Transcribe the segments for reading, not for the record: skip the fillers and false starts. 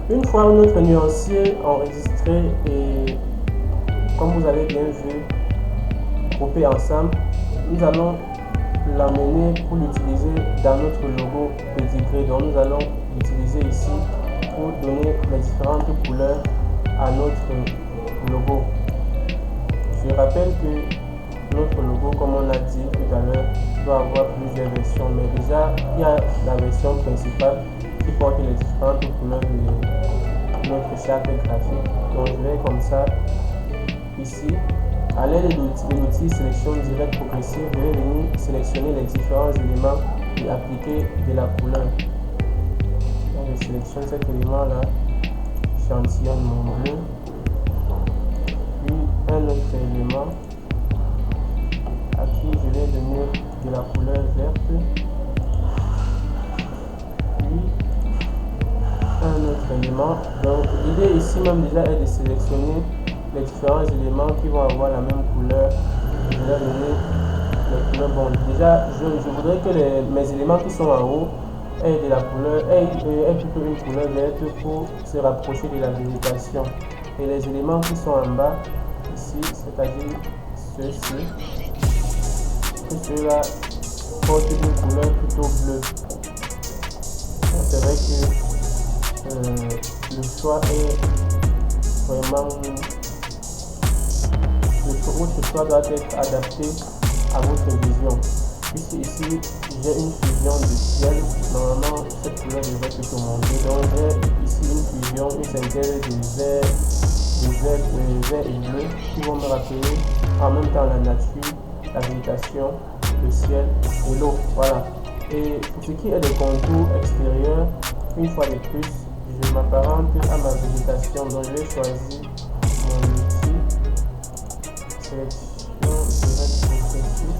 Une fois notre nuancier enregistré et comme vous avez bien vu, groupé ensemble, nous allons l'amener pour l'utiliser dans notre logo Pedigree. Donc nous allons l'utiliser ici pour donner les différentes couleurs à notre logo. Je rappelle que notre logo, comme on a dit tout à l'heure, doit avoir plusieurs versions, mais déjà il y a la version principale qui porte les différentes couleurs de notre charte graphique. Donc je vais comme ça ici. À l'aide de l'outil sélection directe progressive, je vais venir sélectionner les différents éléments et appliquer de la couleur. Donc je sélectionne cet élément là, j'échantillonne mon bleu, puis un autre élément à qui je vais donner de la couleur verte, puis un autre élément. Donc l'idée ici même déjà est de sélectionner les différents éléments qui vont avoir la même couleur. Je vais donner les couleurs. Bon, déjà, je voudrais que mes éléments qui sont en haut aient de la couleur, aient plutôt une couleur verte pour se rapprocher de la végétation. Et les éléments qui sont en bas, ici, c'est-à-dire ceux-ci, que ceux-là portent une couleur plutôt bleue. C'est vrai que le choix est vraiment... Votre choix doit être adapté à votre vision. Puisque ici, j'ai une fusion de ciel. Normalement, cette couleur devrait plutôt monter. Donc, j'ai ici une fusion, une synthèse de vert et bleu qui vont me rappeler en même temps la nature, la végétation, le ciel et l'eau. Voilà. Et pour ce qui est des contours extérieurs, une fois de plus, je m'apparente à ma végétation. Donc, je vais choisir mon outil. Sélection directe progressive,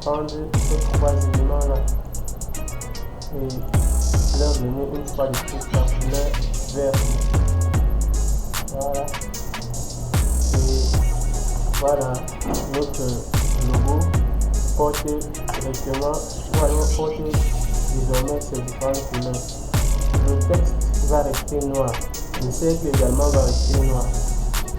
prendre ces trois éléments là et leur donner une fois de plus la couleur verte. Voilà. Et voilà, notre logo porte directement ou alors porte désormais ces différentes couleurs. Le texte va rester noir, le cercle également va rester noir.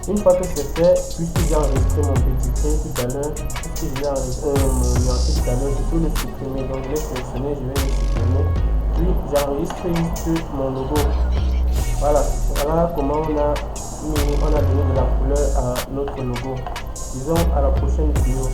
Une fois que c'est fait, puisque j'ai enregistré mon Pedigree tout à l'heure, puisque j'ai enregistré mon nuancier tout à l'heure, je peux le supprimer. Donc je vais sélectionner, je vais le supprimer. Puis j'enregistre juste mon logo. Voilà, voilà comment on a donné de la couleur à notre logo. Disons à la prochaine vidéo.